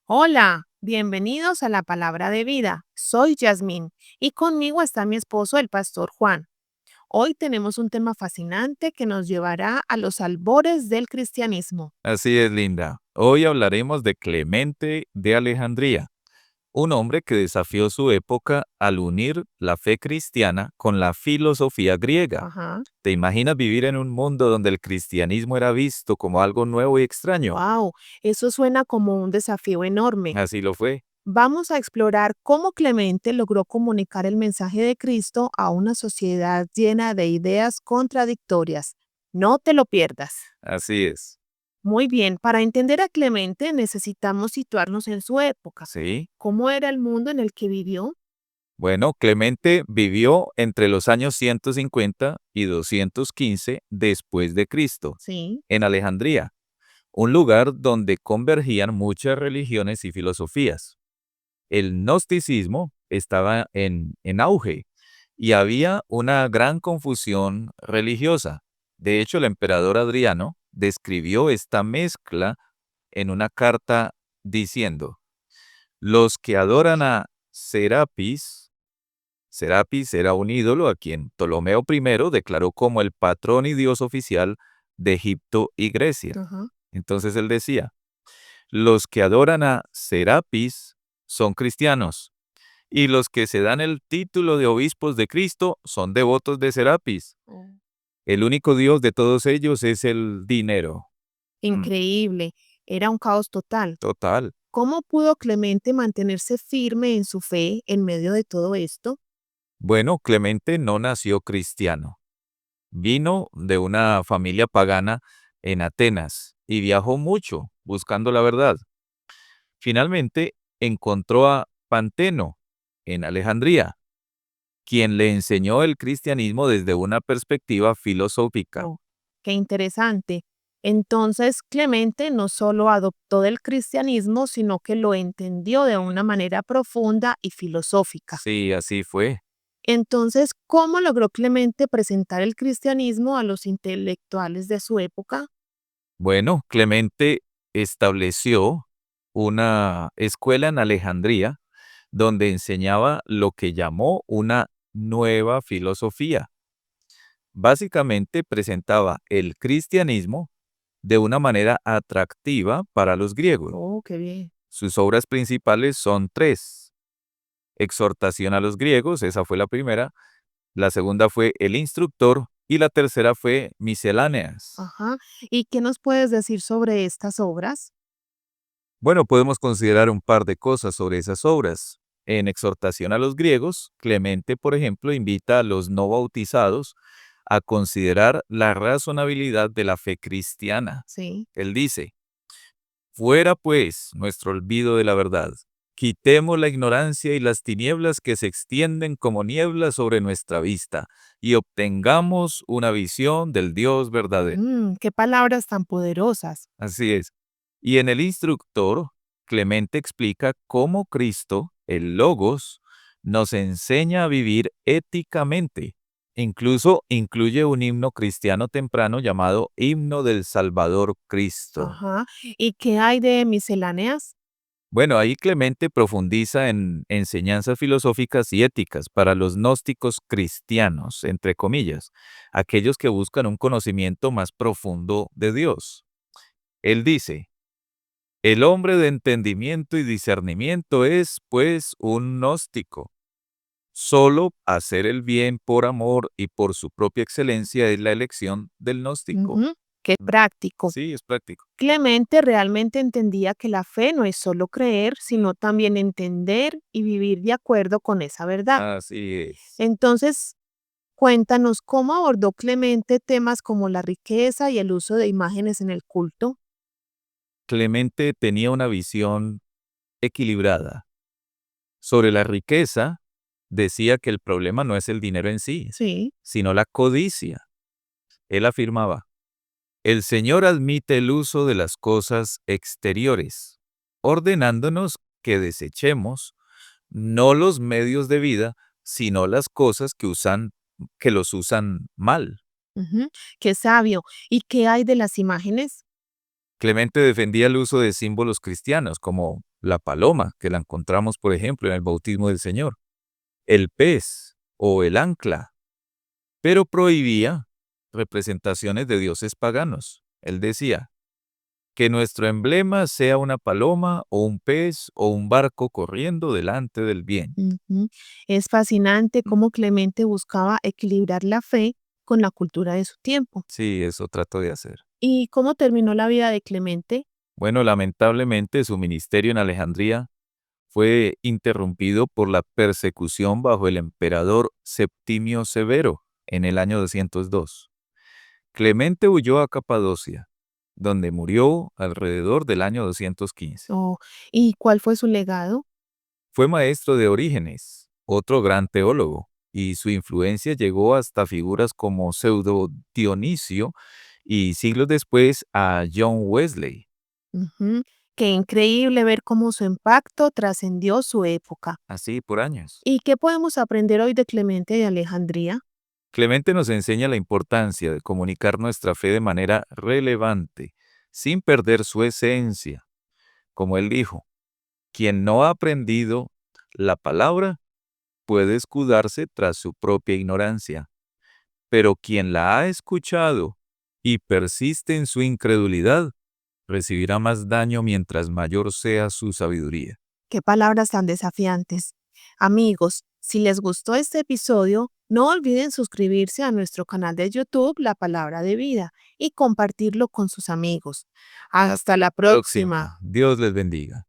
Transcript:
Hola, bienvenidos a la Palabra de Vida. Soy Yasmín y conmigo está mi esposo, el pastor Juan. Hoy tenemos un tema fascinante que nos llevará a los albores del cristianismo. Así es, Linda. Hoy hablaremos de Clemente de Alejandría, un hombre que desafió su época al unir la fe cristiana con la filosofía griega. Ajá. ¿Te imaginas vivir en un mundo donde el cristianismo era visto como algo nuevo y extraño? Wow, eso suena como un desafío enorme. Así lo fue. Vamos a explorar cómo Clemente logró comunicar el mensaje de Cristo a una sociedad llena de ideas contradictorias. No te lo pierdas. Así es. Muy bien, para entender a Clemente necesitamos situarnos en su época. Sí. ¿Cómo era el mundo en el que vivió? Bueno, Clemente vivió entre los años 150 y 215 después de Cristo, Sí. en Alejandría, un lugar donde convergían muchas religiones y filosofías. El gnosticismo estaba en auge y había una gran confusión religiosa. De hecho, el emperador Adriano describió esta mezcla en una carta diciendo, los que adoran a Serapis era un ídolo a quien Ptolomeo I declaró como el patrón y dios oficial de Egipto y Grecia. Ajá. Entonces él decía, los que adoran a Serapis son cristianos, y los que se dan el título de obispos de Cristo son devotos de Serapis. Oh. El único Dios de todos ellos es el dinero. Mm, Increíble, era un caos total. Total. ¿Cómo pudo Clemente mantenerse firme en su fe en medio de todo esto? Bueno, Clemente no nació cristiano. Vino de una familia pagana en Atenas y viajó mucho buscando la verdad. Finalmente encontró a Panteno en Alejandría, quien le enseñó el cristianismo desde una perspectiva filosófica. Oh, qué interesante. Entonces, Clemente no solo adoptó del cristianismo, sino que lo entendió de una manera profunda y filosófica. Sí, así fue. Entonces, ¿cómo logró Clemente presentar el cristianismo a los intelectuales de su época? Bueno, Clemente estableció una escuela en Alejandría donde enseñaba lo que llamó una nueva filosofía. Básicamente presentaba el cristianismo de una manera atractiva para los griegos. Oh, qué bien. Sus obras principales son tres. Exhortación a los griegos, esa fue la primera. La segunda fue El Instructor y la tercera fue Misceláneas. Ajá. ¿Y qué nos puedes decir sobre estas obras? Bueno, podemos considerar un par de cosas sobre esas obras. En Exhortación a los griegos, Clemente, por ejemplo, invita a los no bautizados a considerar la razonabilidad de la fe cristiana. Sí. Él dice, fuera pues nuestro olvido de la verdad, quitemos la ignorancia y las tinieblas que se extienden como niebla sobre nuestra vista, y obtengamos una visión del Dios verdadero. Qué palabras tan poderosas. Así es. Y en el instructor, Clemente explica cómo Cristo, el Logos, nos enseña a vivir éticamente. Incluso incluye un himno cristiano temprano llamado Himno del Salvador Cristo. Ajá. ¿Y qué hay de misceláneas? Bueno, ahí Clemente profundiza en enseñanzas filosóficas y éticas para los gnósticos cristianos, entre comillas, aquellos que buscan un conocimiento más profundo de Dios. Él dice, el hombre de entendimiento y discernimiento es, pues, un gnóstico. Solo hacer el bien por amor y por su propia excelencia es la elección del gnóstico. Ujú. Qué Mm, práctico. Sí, es práctico. Clemente realmente entendía que la fe no es solo creer, sino también entender y vivir de acuerdo con esa verdad. Así es. Entonces, cuéntanos cómo abordó Clemente temas como la riqueza y el uso de imágenes en el culto. Clemente tenía una visión equilibrada. Sobre la riqueza, decía que el problema no es el dinero en sí, Sí. sino la codicia. Él afirmaba, el Señor admite el uso de las cosas exteriores, ordenándonos que desechemos no los medios de vida, sino las cosas que los usan mal. Ujú. Qué sabio. ¿Y qué hay de las imágenes? Clemente defendía el uso de símbolos cristianos como la paloma, que la encontramos, por ejemplo, en el bautismo del Señor, el pez o el ancla, pero prohibía representaciones de dioses paganos. Él decía, que nuestro emblema sea una paloma o un pez o un barco corriendo delante del bien. Ujú. Es fascinante cómo Clemente buscaba equilibrar la fe con la cultura de su tiempo. Sí, eso trato de hacer. ¿Y cómo terminó la vida de Clemente? Bueno, lamentablemente su ministerio en Alejandría fue interrumpido por la persecución bajo el emperador Septimio Severo en el año 202. Clemente huyó a Capadocia, donde murió alrededor del año 215. Oh, ¿y cuál fue su legado? Fue maestro de Orígenes, otro gran teólogo, y su influencia llegó hasta figuras como Pseudo Dionisio y siglos después a John Wesley, Ujú. Qué increíble ver cómo su impacto trascendió su época. así por años. ¿Y qué podemos aprender hoy de Clemente de Alejandría? Clemente nos enseña la importancia de comunicar nuestra fe de manera relevante, sin perder su esencia. Como él dijo, quien no ha aprendido la palabra puede escudarse tras su propia ignorancia, pero quien la ha escuchado y persiste en su incredulidad, recibirá más daño mientras mayor sea su sabiduría. Qué palabras tan desafiantes. Amigos, si les gustó este episodio, no olviden suscribirse a nuestro canal de YouTube La Palabra de Vida y compartirlo con sus amigos. Hasta la próxima. Próxima. Dios les bendiga.